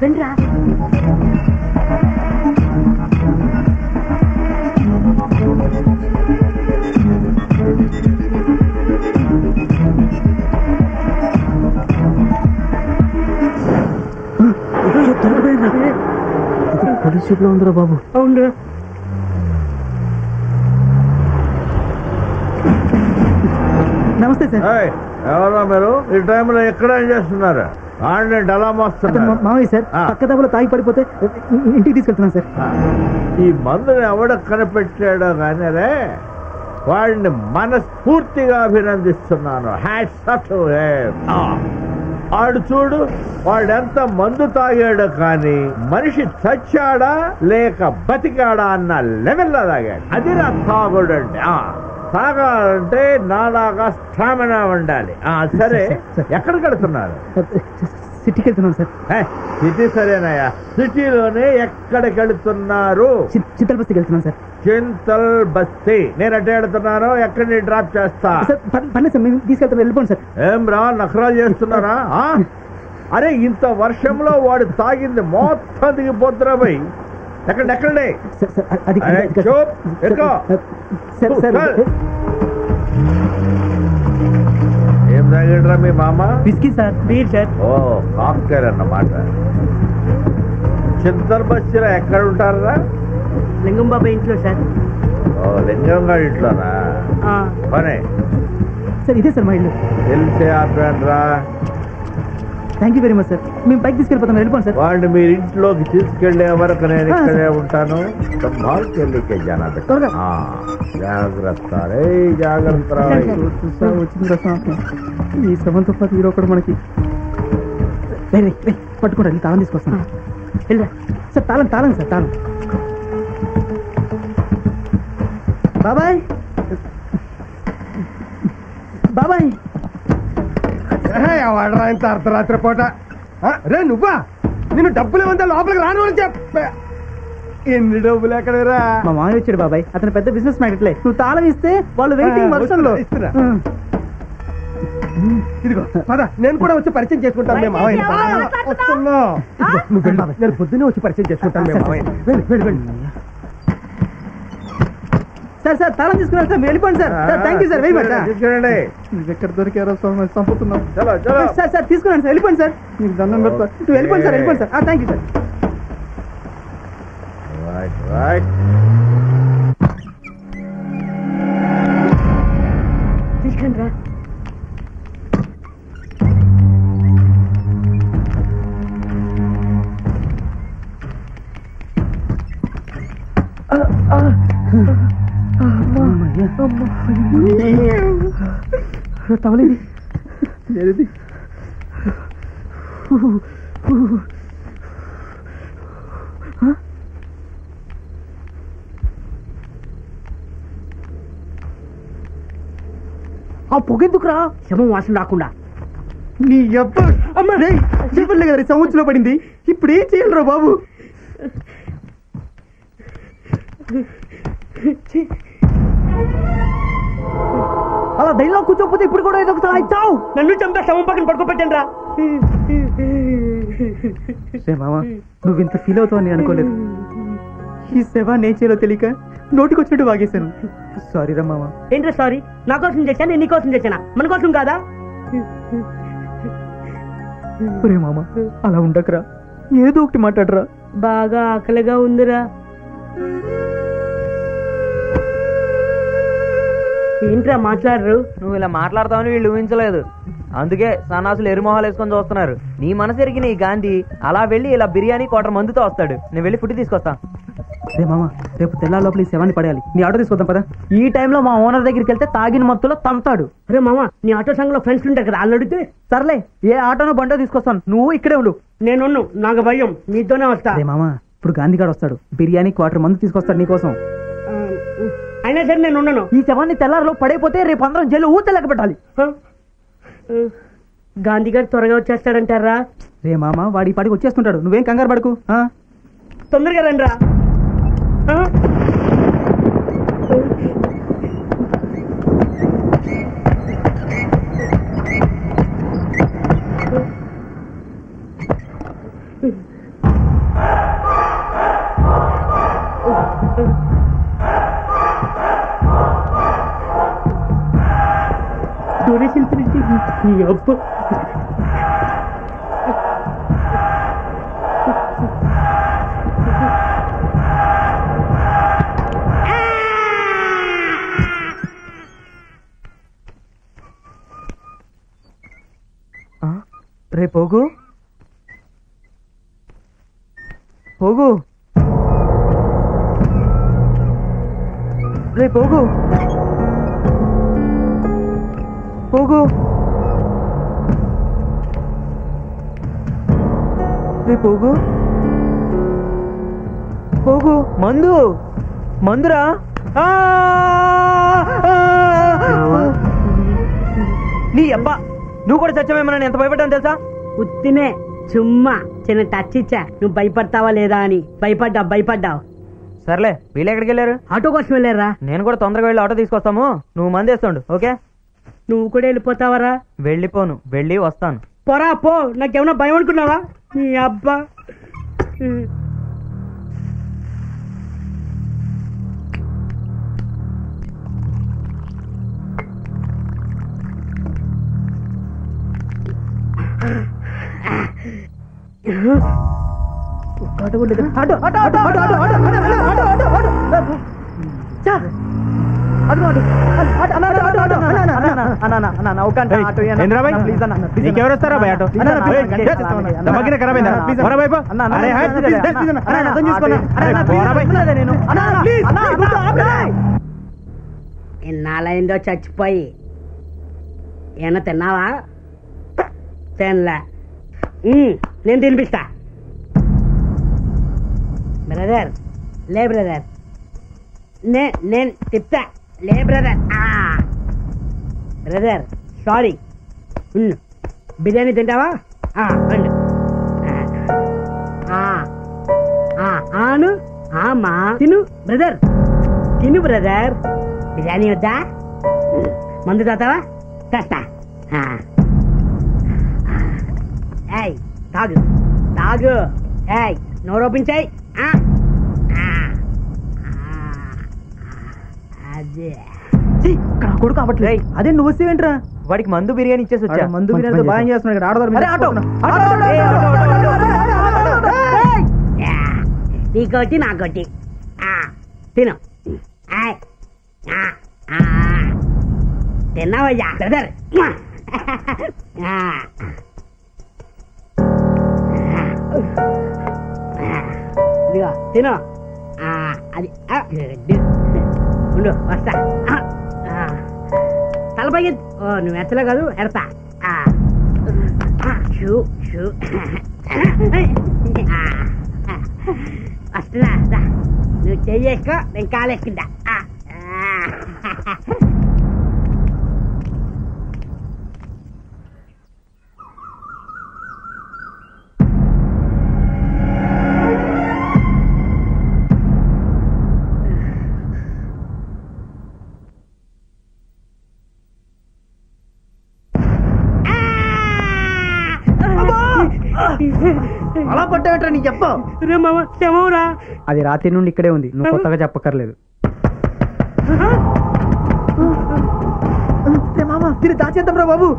రండిరా. Police ship లో ఉందిరా బాబు. అవునరా. నమస్తే సార్. ఎవరో మీరు ఈ టైంలో ఎక్కడ ఏం చేస్తున్నారు? అలా మోస్తున్నారు. మామయ్య సార్, పక్క దెబ్బలో తాగి పడిపోతే ఇంటికి తీసుకెళ్తున్నాను సార్. ఈ మందుని ఎవడ కనిపెట్టాడో కానీ రే వాడిని మనస్ఫూర్తిగా అభినందిస్తున్నాను. Hats off to him. ఆడు చూడు, వాడెంత మందు తాగాడు కానీ మనిషి చచ్చాడా లేక బతికాడా అన్న లెవెల్లో తాగాడు. అది నా తాగుడు అంటే. తాగాలంటే నాలాగా స్టామినా ఉండాలి. సరే, ఎక్కడికి వెళ్తున్నారు? సిటీకి వెళ్తున్నాను సార్. సిటీ సరేనాయా, సిటీలోనే ఎక్కడికి వెళుతున్నారు? చింతల్ బస్తీకి వెళ్తున్నాను సార్. చింతల్ బస్తీ. నేను అట్టే వెళుతున్నాను, ఎక్కడిని డ్రాప్ చేస్తా. పర్లేదు సార్, మేము తీసుకెళ్తాను, వెళ్ళిపోండి సార్. ఏం రా, నఖరాలు చేస్తున్నారా? అరే, ఇంత వర్షంలో వాడు తాగింది మొత్తం దిగిపోతున్నా పోయి. ఎక్కడే ఏం తాగాడురా మీ మామ? Whisky sir. Beer sir. ఓ, కాక్టైల్ అన్నమాట. చింతల్ బస్తీలో ఎక్కడ ఉంటారా? లింగం బాబా ఇంట్లో సార్. ఓ, లింగం గారి ఇంట్లోనా? పనే సార్. ఇదే సార్ మా ఇల్లు. తెలిసే ఆపరా. Thank you very much sir. మేము పైకి తీసుకెళ్ళిపోతాం, వెళ్ళిపోండి సార్. వాడిని మీరు ఇంట్లోకి తీసుకెళ్లే వరకు నేను ఇక్కడే ఉంటాను. జాగ్రత్త రే, జాగ్రత్త. వచ్చింది ఈ శవంతో పాటు హీరో కూడా మనకి. పట్టుకోండి, తాళం తీసుకొస్తాను. వెళ్ళరా సార్. తాళం సార్, తాళం. బాబాయ్, బాబాయ్. వాడరా ఇంత అర్ధరాత్రి పూట? రే నువ్వా? నేను డబ్బులు ఏమంతా లోపలికి రాను అని చెప్పా. ఎన్ని డబ్బులు ఎక్కడరా? మా మామయ్య వచ్చాడు బాబాయ్, అతను పెద్ద బిజినెస్ మ్యాగ్నెట్లే. నువ్వు తాళం ఇస్తే వాళ్ళు వెయిటింగ్ వర్షంలో. ఇదిగో పద, నేను కూడా వచ్చి పరిచయం చేసుకుంటాను. మేము మామయ్య వస్తున్నా. నువ్వు వెళ్ళి, నేను పొద్దున్నే వచ్చి పరిచయం చేసుకుంటాను. మేము మామయ్య వెళ్ళి. సార్ తాళం తీసుకున్నాను సార్, వెళ్ళిపోండి sir. Thank you sir, very much. నువ్వు ఎక్కడ దొరికారో చంపుతున్నాం. చలో సార్ తీసుకున్నాను సార్, వెళ్ళిపోండి సార్. మీకు దండం పెడతా. నువ్వు వెళ్ళిపోండి సార్, వెళ్ళిపోండి సార్. Thank you sir. తీసుకుని రా. తవలేది ఏది? ఆ పొగెందుకురా? శవం వాసన రాకుండా. నీ అమ్మా రే, చెప్పలే కదా సంవత్సరంలో పడింది. ఇప్పుడు ఏం చేయాలరా బాబు? అలా ధైర్యంలో కూర్చోకపోతే ఇప్పుడు కూడా ఏదో ఒకసారి ఇచ్చావు. నన్ను చంపా శవం పక్కన పడుకోబెట్టండి రా. మామా, నువ్వు ఇంత ఫీల్ అవుతావు అని అనుకోలేదు. ఈ సేవ నేను చేయాలో తెలియక నోటికి వచ్చినట్టు వాగేశాను. సారీ రా మామా. ఏంట్రా సారీ? నా కోసం చేశాను, నేను నీ కోసం చేశానా? మన కోసం కాదా? ఒరే మామా, అలా ఉండకరా, ఏదో ఒకటి మాట్లాడరా. బాగా ఆకలిగా ఉందిరా. ఏంట్రా మాట్లాడరు? నువ్వు ఇలా మాట్లాడతావని వీళ్ళు ఊహించలేదు. అందుకే సన్నాసులు ఎరుమొహాలు వేసుకొని చూస్తున్నారు. నీ మనసు ఎరిగిన ఈ గాంధీ అలా వెళ్ళి ఇలా బిర్యానీ క్వార్టర్ మందుతో వస్తాడు. నేను వెళ్ళి ఫుడ్ తీసుకొస్తా. రే మామ, రేపు తెల్లారి లోపల ఈ శవాన్ని పడేయాలి. నీ ఆటో తీసుకొద్దాం పదా. ఈ టైంలో మా ఓనర్ దగ్గరికి వెళ్తే తాగిన మత్తులో తంతాడు. అరే మామ, నీ ఆటో సంఘంలో ఫ్రెండ్స్ ఉంటారు కదా, వాళ్ళు అడిగితే? సర్లే, ఏ ఆటోనో బండో తీసుకొస్తాను, నువ్వు ఇక్కడే ఉండు. నేను నాకు భయం, నీతోనే వస్తా. రే మామ, ఇప్పుడు గాంధీగాడు వస్తాడు, బిర్యానీ క్వార్టర్ మందు తీసుకొస్తాడు నీకోసం. అయినా సరే నేను ఉన్నాను. ఈ శవాన్ని తెల్లారిలో పడైపోతే రేపు అందరం జైలు ఊతలేక పెట్టాలి. గాంధీ గారు త్వరగా వచ్చేస్తాడంటారా? రే మామ, వాడి పాటికి వచ్చేస్తుంటాడు, నువ్వేం కంగారు పడకు. తొందరగా రండిరా. డొనేషన్ పిలిచి నీ అబ్బ రే పోగు పోగు రే పోగు పోగు రే పోగు పోగు మందు మందురా నీ అబ్బా నువ్వు కూడా చచ్చావేమన్నా ఎంత భయపడ్డాను తెలుసా? ఉత్తినే చుమ్మా చిన్న టచ్ ఇచ్చా నువ్వు భయపడతావా లేదా అని భయపడ్డావు సర్లే వీళ్ళు ఎక్కడికి వెళ్ళారు? ఆటో కోసం వెళ్ళారా? నేను కూడా తొందరగా వెళ్ళి ఆటో తీసుకొస్తాము, నువ్వు మంది వేస్తుండు. ఓకే నువ్వు కూడా వెళ్ళిపోతావరా? వెళ్ళిపోను, వెళ్ళి వస్తాను. పోరా పో, నాకేమన్నా భయం అనుకున్నావా? నీ అబ్బా నీకెవరు వస్తారా భయ ఆటో? ఎన్నాళ్ళైందో చచ్చిపోయి. ఏమన్నా తిన్నావా? తినలే. నేను తినిపిస్తా. బ్రదర్ లే బ్రదర్, నేను తిప్తా. లే బ్రదర్. Brother sorry. బిర్యానీ తింటావా? పండు ఆను ఆమా తిను బ్రదర్, తిను బ్రదర్. బిర్యానీ వద్దా? మందు తాతావా? తెస్తా. ఏయ్ తాగు తాగు. ఏయ్ నోరోపించాయి. అదే కొడుకు అవ్వట్లే. అదే నువ్వు వస్తేవేంట్రా? వాడికి మందు బిర్యానీ ఇచ్చేసి వచ్చా. మందు బిర్యానీ బాగా చేస్తున్నాడు. నీకోటి నాకోటి. తిను. తిన్నావయ్యా బ్రదర్. ఇదిగో తిను. అది ఉండు వస్తా. తలపై నువ్వు ఎత్తలే కాదు, ఎడతా. వస్తున్నా. నువ్వు చెయ్యేసుకో, నేను కాలేసుకుంటా. అలా పట్టేట్రా నీ చెప్పు. అది రాత్రి నుండి ఇక్కడే ఉంది, నువ్వు కొత్తగా చెప్పక్కర్లేదు. మామ తిరిగి దాచేద్దాం రా బాబు.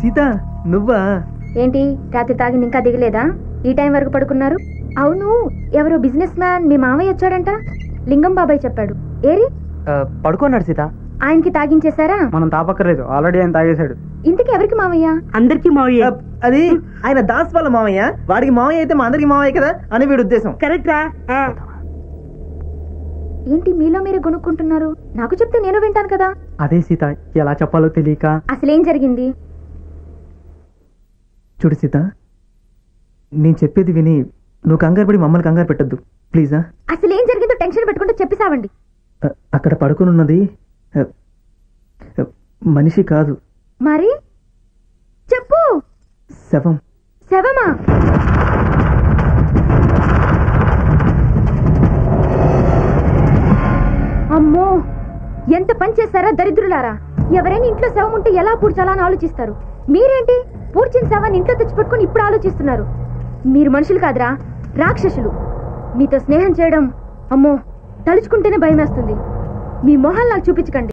సీత నువ్వా? ఏంటి రాత్రి తాగింది ఇంకా దిగలేదా? ఈ టైం వరకు పడుకున్నారు? అవును, ఎవరో బిజినెస్ మ్యాన్ మీ మామయ్య వచ్చాడంట. లింగం బాబాయ్ చెప్పాడు. ఏరి పడుకున్నాడు సీత. ఆయనకి తాగించేశారా? మనం తాపక్కర్లేదు, ఆల్రెడీ ఆయన తాగేశాడు. ఇంతకీ ఎవరికి మామయ్య? అందరికి మావయ్య. అది ఆయన దాస్ వాళ్ళ మామయ్య. వాడికి మామయ్య అయితే మా అందరికి మామయ్య కదా అని వీడి ఉద్దేశం. కరెక్ట్ రా. ఏంటి మీలో మీరే కొనుక్కుంటున్నారు? నాకు చెప్తే నేను వింటాను కదా. అదే సీత, ఎలా చెప్పాలో తెలియక. అసలేం జరిగింది? చూడు సీత, నేను చెప్పేది విని నువ్వు కంగారు పడి మమ్మల్ని కంగారు పెట్టద్దు ప్లీజా. అసలేం జరిగిందో టెన్షన్ పెట్టుకుంటూ చెప్పిసావండి. అక్కడ పడుకునున్నది మనిషి కాదు. మరి చెప్పు. శవం. శవమా? ఎంత పని చేశారా దరిద్రులారా. ఎవరైనా ఇంట్లో శవం ఉంటే ఎలా పూడ్చాలా అని ఆలోచిస్తారు. మీరేంటి పూడ్చిన శవాన్ని ఇంట్లో తెచ్చిపెట్టుకుని ఇప్పుడు ఆలోచిస్తున్నారు. మీరు మనుషులు కాదురా, రాక్షసులు. మీతో స్నేహం చేయడం అమ్మో తలుచుకుంటేనే భయం వేస్తుంది. మీ మొహాలు నాకు చూపించకండి.